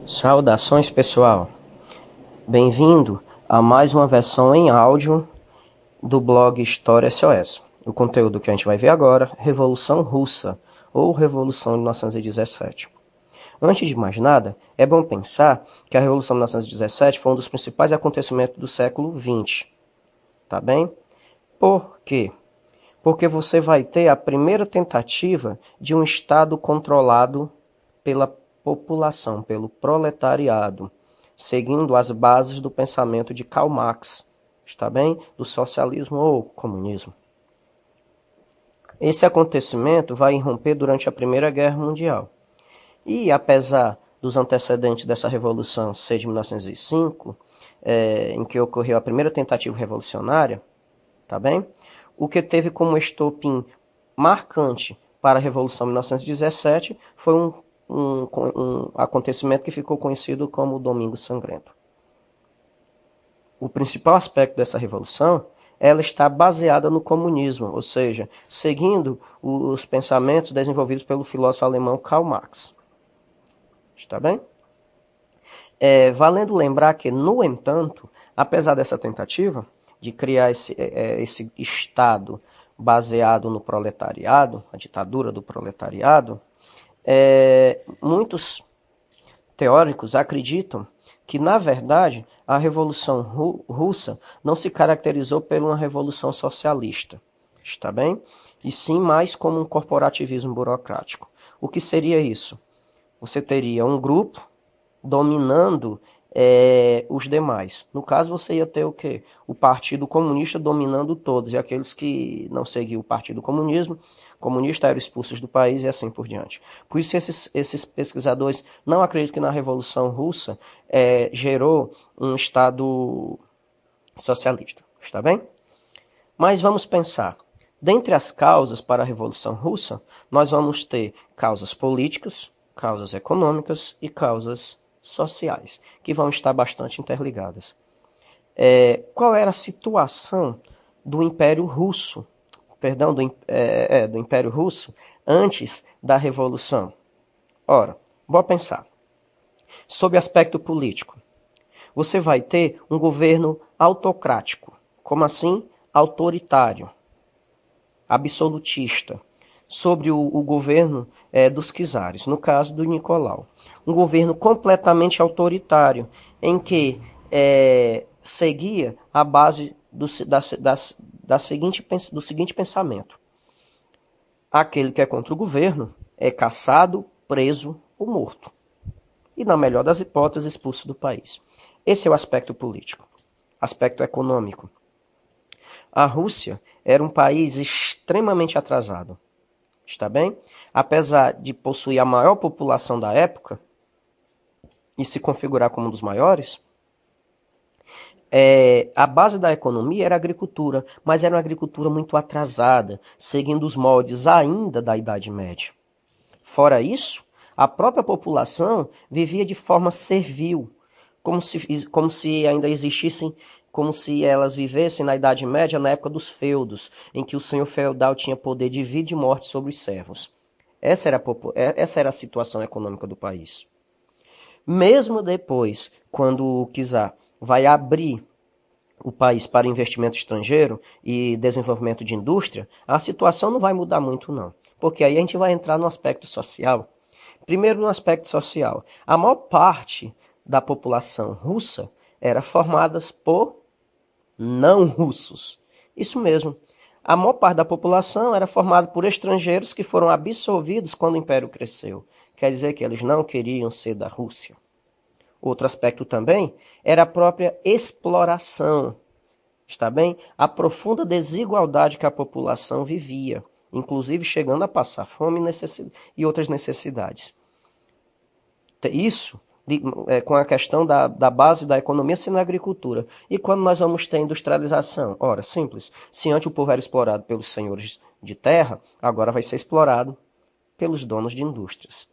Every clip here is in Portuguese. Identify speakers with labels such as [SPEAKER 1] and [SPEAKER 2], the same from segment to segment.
[SPEAKER 1] Saudações, pessoal! Bem-vindo a mais uma versão em áudio do blog História SOS. O conteúdo que a gente vai ver agora, Revolução Russa, ou Revolução de 1917. Antes de mais nada, é bom pensar que a Revolução de 1917 foi um dos principais acontecimentos do século XX. Tá bem? Por quê? Porque você vai ter a primeira tentativa de um Estado controlado pela população, pelo proletariado, seguindo as bases do pensamento de Karl Marx, está bem? Do socialismo ou comunismo. Esse acontecimento vai irromper durante a Primeira Guerra Mundial. E, apesar dos antecedentes dessa revolução ser de 1905, em que ocorreu a primeira tentativa revolucionária, tá bem? O que teve como estopim marcante para a Revolução de 1917 foi um acontecimento que ficou conhecido como o Domingo Sangrento. O principal aspecto dessa revolução, ela está baseada no comunismo, ou seja, seguindo os pensamentos desenvolvidos pelo filósofo alemão Karl Marx. Está bem? Valendo lembrar que, no entanto, apesar dessa tentativa de criar esse Estado baseado no proletariado, a ditadura do proletariado, muitos teóricos acreditam que, na verdade, a Revolução Russa não se caracterizou por uma revolução socialista, está bem? E sim mais como um corporativismo burocrático. O que seria isso? Você teria um grupo dominando os demais. No caso, você ia ter o quê? O Partido Comunista dominando todos, e aqueles que não seguiam o Partido Comunista eram expulsos do país e assim por diante. Por isso, esses pesquisadores não acreditam que na Revolução Russa gerou um Estado socialista. Está bem? Mas vamos pensar. Dentre as causas para a Revolução Russa, nós vamos ter causas políticas, causas econômicas e causas sociais, que vão estar bastante interligadas. Qual era a situação do Império Russo, do Império Russo antes da Revolução? Ora, bora pensar. Sob aspecto político, você vai ter um governo autocrático. Como assim? Autoritário, absolutista, sobre o governo dos czares, no caso do Nicolau. Um governo completamente autoritário, em que seguia a base do seguinte pensamento. Aquele que é contra o governo é caçado, preso ou morto. E, na melhor das hipóteses, expulso do país. Esse é o aspecto político. Aspecto econômico. A Rússia era um país extremamente atrasado. Está bem? Apesar de possuir a maior população da época e se configurar como um dos maiores, a base da economia era a agricultura, mas era uma agricultura muito atrasada, seguindo os moldes ainda da Idade Média. Fora isso, a própria população vivia de forma servil, como se ainda existissem, como se elas vivessem na Idade Média, na época dos feudos, em que o senhor feudal tinha poder de vida e morte sobre os servos. Essa era a situação econômica do país. Mesmo depois, quando o czar vai abrir o país para investimento estrangeiro e desenvolvimento de indústria, a situação não vai mudar muito, não. Porque aí a gente vai entrar no aspecto social. Primeiro, no aspecto social. A maior parte da população russa era formada por não russos. Isso mesmo. A maior parte da população era formada por estrangeiros que foram absorvidos quando o Império cresceu. Quer dizer que eles não queriam ser da Rússia. Outro aspecto também era a própria exploração. Está bem? A profunda desigualdade que a população vivia, inclusive chegando a passar fome e outras necessidades. Isso com a questão da base da economia sendo a agricultura. E quando nós vamos ter industrialização? Ora, simples. Se antes o povo era explorado pelos senhores de terra, agora vai ser explorado pelos donos de indústrias.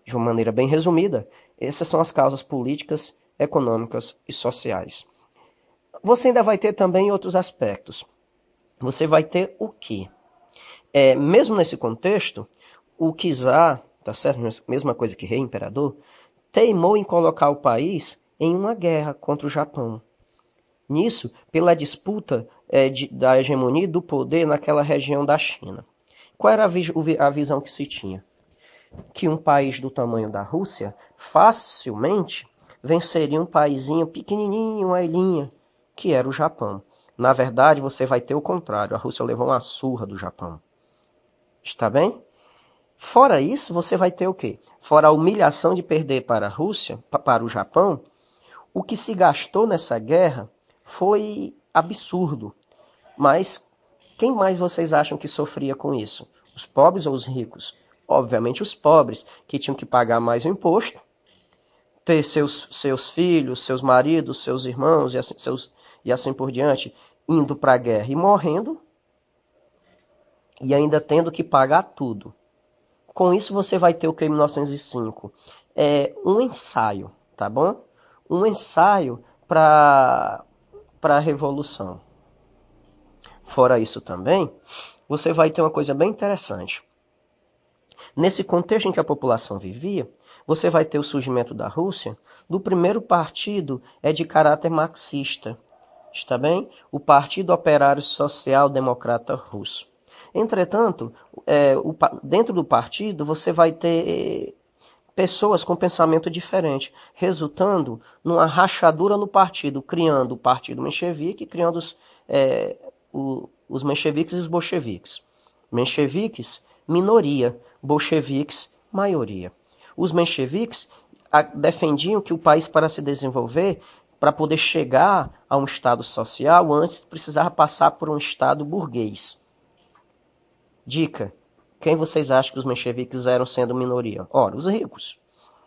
[SPEAKER 1] De uma maneira bem resumida, essas são as causas políticas, econômicas e sociais. Você ainda vai ter também outros aspectos. Você vai ter o quê? Mesmo nesse contexto, o czar, tá certo? Mesma coisa que rei, imperador, teimou em colocar o país em uma guerra contra o Japão. Nisso, pela disputa da hegemonia e do poder naquela região da China. Qual era a visão que se tinha? Que um país do tamanho da Rússia facilmente venceria um paizinho pequenininho, uma ilhinha, que era o Japão. Na verdade, você vai ter o contrário. A Rússia levou uma surra do Japão. Está bem? Fora isso, você vai ter o quê? Fora a humilhação de perder para a Rússia, para o Japão, o que se gastou nessa guerra foi absurdo. Mas quem mais vocês acham que sofria com isso? Os pobres ou os ricos? Obviamente os pobres, que tinham que pagar mais o imposto, ter seus filhos, seus maridos, seus irmãos e assim por diante, indo para a guerra e morrendo, e ainda tendo que pagar tudo. Com isso você vai ter o que em 1905? Um ensaio, tá bom? Um ensaio para a Revolução. Fora isso também, você vai ter uma coisa bem interessante. Nesse contexto em que a população vivia, você vai ter o surgimento da Rússia do primeiro partido de caráter marxista, está bem? O Partido Operário Social Democrata Russo. Entretanto, dentro do partido você vai ter pessoas com pensamento diferente, resultando numa rachadura no partido, criando o Partido Menchevique, criando os mencheviques e os bolcheviques. Mencheviques, minoria. Bolcheviques, maioria. Os mencheviques defendiam que o país, para se desenvolver, para poder chegar a um estado social, antes precisava passar por um estado burguês. Dica: quem vocês acham que os mencheviques eram sendo minoria? Ora, os ricos.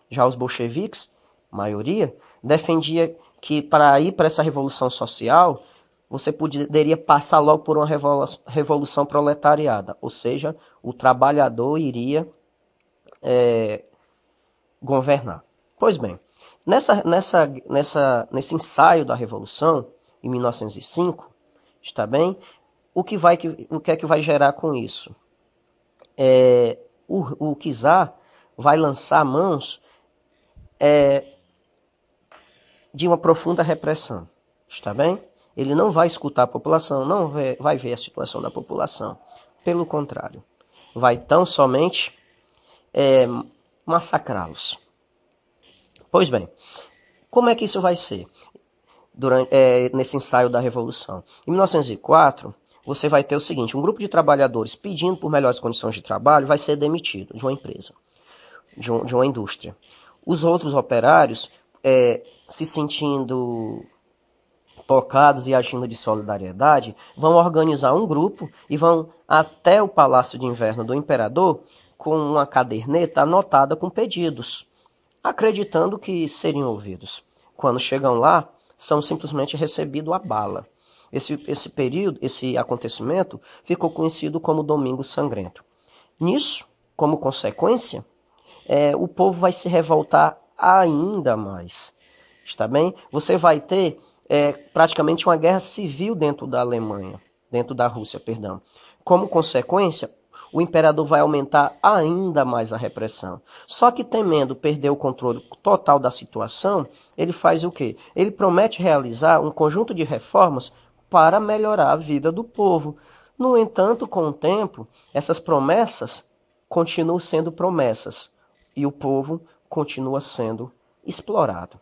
[SPEAKER 1] Já os bolcheviques, maioria, defendia que para ir para essa revolução social, você poderia passar logo por uma revolução proletariada, ou seja, o trabalhador iria governar. Pois bem, nesse ensaio da revolução, em 1905, está bem? O que é que vai gerar com isso? O czar vai lançar mãos de uma profunda repressão, está bem? Ele não vai escutar a população, não vai ver a situação da população. Pelo contrário, vai tão somente massacrá-los. Pois bem, como é que isso vai ser nesse ensaio da Revolução? Em 1904, você vai ter o seguinte: um grupo de trabalhadores pedindo por melhores condições de trabalho vai ser demitido de uma empresa, de uma indústria. Os outros operários, se sentindo tocados e agindo de solidariedade, vão organizar um grupo e vão até o Palácio de Inverno do Imperador com uma caderneta anotada com pedidos, acreditando que seriam ouvidos. Quando chegam lá, são simplesmente recebidos a bala. Esse acontecimento ficou conhecido como Domingo Sangrento. Nisso, como consequência, o povo vai se revoltar ainda mais. Está bem? Você vai ter praticamente uma guerra civil dentro da Alemanha, dentro da Rússia, perdão. Como consequência, o imperador vai aumentar ainda mais a repressão. Só que temendo perder o controle total da situação, ele faz o quê? Ele promete realizar um conjunto de reformas para melhorar a vida do povo. No entanto, com o tempo, essas promessas continuam sendo promessas e o povo continua sendo explorado.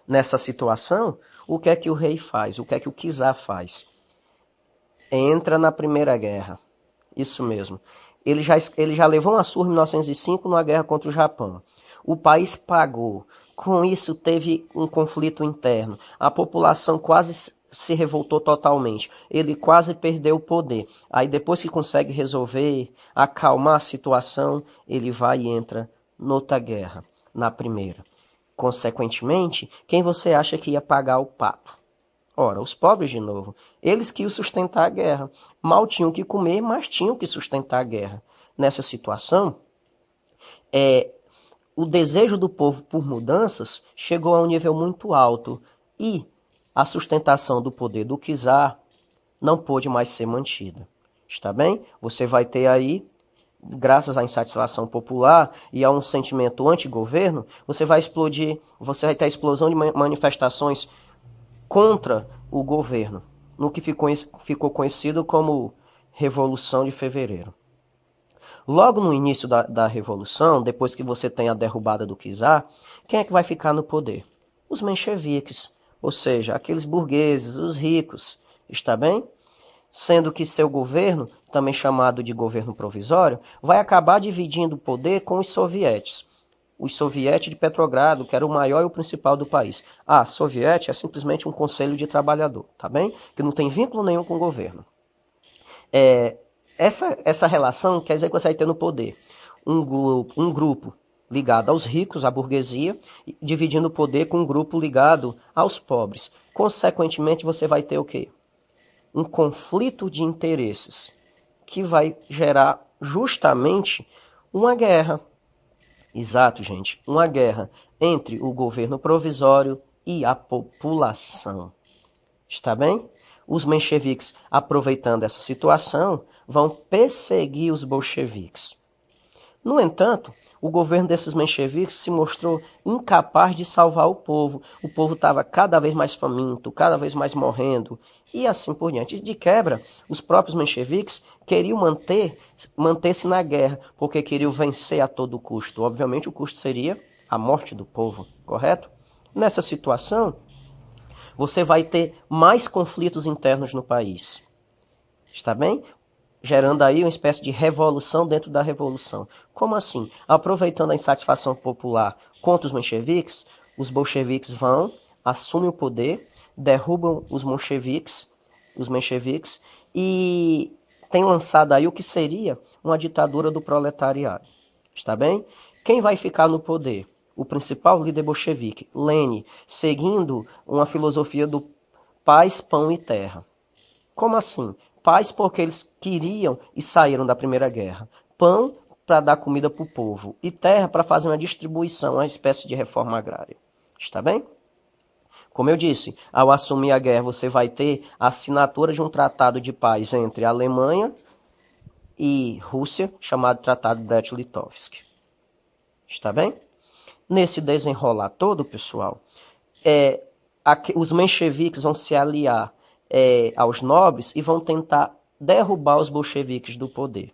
[SPEAKER 1] Nessa situação, o que é que o rei faz? O que é que o czar faz? Entra na Primeira Guerra. Isso mesmo. Ele já levou uma surra em 1905 numa guerra contra o Japão. O país pagou. Com isso, teve um conflito interno. A população quase se revoltou totalmente. Ele quase perdeu o poder. Aí, depois que consegue resolver, acalmar a situação, ele vai e entra noutra guerra, na primeira. Consequentemente, quem você acha que ia pagar o pato? Ora, os pobres de novo. Eles que iam sustentar a guerra. Mal tinham que comer, mas tinham que sustentar a guerra. Nessa situação, o desejo do povo por mudanças chegou a um nível muito alto e a sustentação do poder do czar não pôde mais ser mantida. Está bem? Você vai ter aí graças à insatisfação popular e a um sentimento anti-governo, você vai ter a explosão de manifestações contra o governo, no que ficou conhecido como Revolução de Fevereiro. Logo no início da Revolução, depois que você tem a derrubada do czar, quem é que vai ficar no poder? Os mencheviques, ou seja, aqueles burgueses, os ricos, está bem? Sendo que seu governo, também chamado de governo provisório, vai acabar dividindo o poder com os sovietes. Os sovietes de Petrogrado, que era o maior e o principal do país. Ah, soviete é simplesmente um conselho de trabalhador, tá bem? Que não tem vínculo nenhum com o governo. Essa relação quer dizer que você vai ter no poder um grupo ligado aos ricos, à burguesia, dividindo o poder com um grupo ligado aos pobres. Consequentemente, você vai ter o quê? Um conflito de interesses que vai gerar justamente uma guerra. Exato, gente. Uma guerra entre o governo provisório e a população. Está bem? Os mencheviques, aproveitando essa situação, vão perseguir os bolcheviques. No entanto, o governo desses mencheviques se mostrou incapaz de salvar o povo. O povo estava cada vez mais faminto, cada vez mais morrendo, e assim por diante. De quebra, os próprios mencheviques queriam manter-se na guerra, porque queriam vencer a todo custo. Obviamente, o custo seria a morte do povo, correto? Nessa situação, você vai ter mais conflitos internos no país. Está bem? Gerando aí uma espécie de revolução dentro da revolução. Como assim? Aproveitando a insatisfação popular contra os mencheviques, os bolcheviques vão, assumem o poder, derrubam os mencheviques, e tem lançado aí o que seria uma ditadura do proletariado. Está bem? Quem vai ficar no poder? O principal líder bolchevique, Lenin, seguindo uma filosofia do paz, pão e terra. Como assim? Paz porque eles queriam e saíram da Primeira Guerra. Pão para dar comida para o povo. E terra para fazer uma distribuição, uma espécie de reforma agrária. Está bem? Como eu disse, ao assumir a guerra, você vai ter a assinatura de um tratado de paz entre a Alemanha e Rússia, chamado Tratado Brest-Litovsk. Está bem? Nesse desenrolar todo, pessoal, os mencheviques vão se aliar aos nobres e vão tentar derrubar os bolcheviques do poder.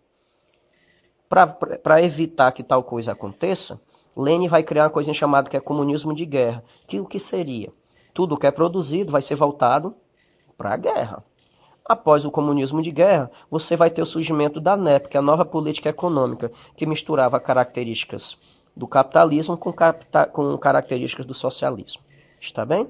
[SPEAKER 1] Para evitar que tal coisa aconteça, Lenin vai criar uma coisa chamada que é comunismo de guerra. Que o que seria? Tudo que é produzido vai ser voltado para a guerra. Após o comunismo de guerra, você vai ter o surgimento da NEP, que é a nova política econômica, que misturava características do capitalismo com características do socialismo. Está bem?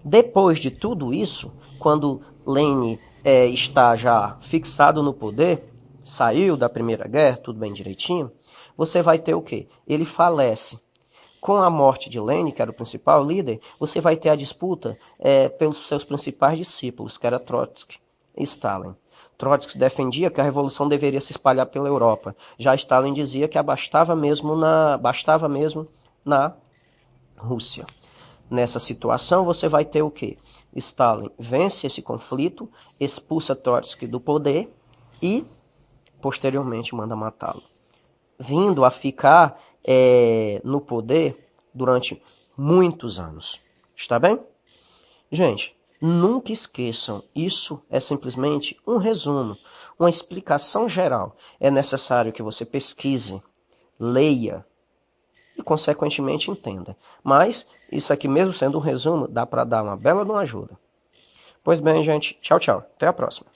[SPEAKER 1] Depois de tudo isso, quando Lenin está já fixado no poder, saiu da Primeira Guerra, tudo bem direitinho, você vai ter o quê? Ele falece. Com a morte de Lenin, que era o principal líder, você vai ter a disputa pelos seus principais discípulos, que era Trotsky e Stalin. Trotsky defendia que a revolução deveria se espalhar pela Europa. Já Stalin dizia que bastava mesmo na Rússia. Nessa situação, você vai ter o quê? Stalin vence esse conflito, expulsa Trotsky do poder e, posteriormente, manda matá-lo. Vindo a ficar no poder durante muitos anos. Está bem? Gente, nunca esqueçam, isso é simplesmente um resumo, uma explicação geral. É necessário que você pesquise, leia e, consequentemente, entenda. Mas, isso aqui mesmo sendo um resumo, dá para dar uma bela de uma ajuda. Pois bem, gente, tchau, tchau. Até a próxima.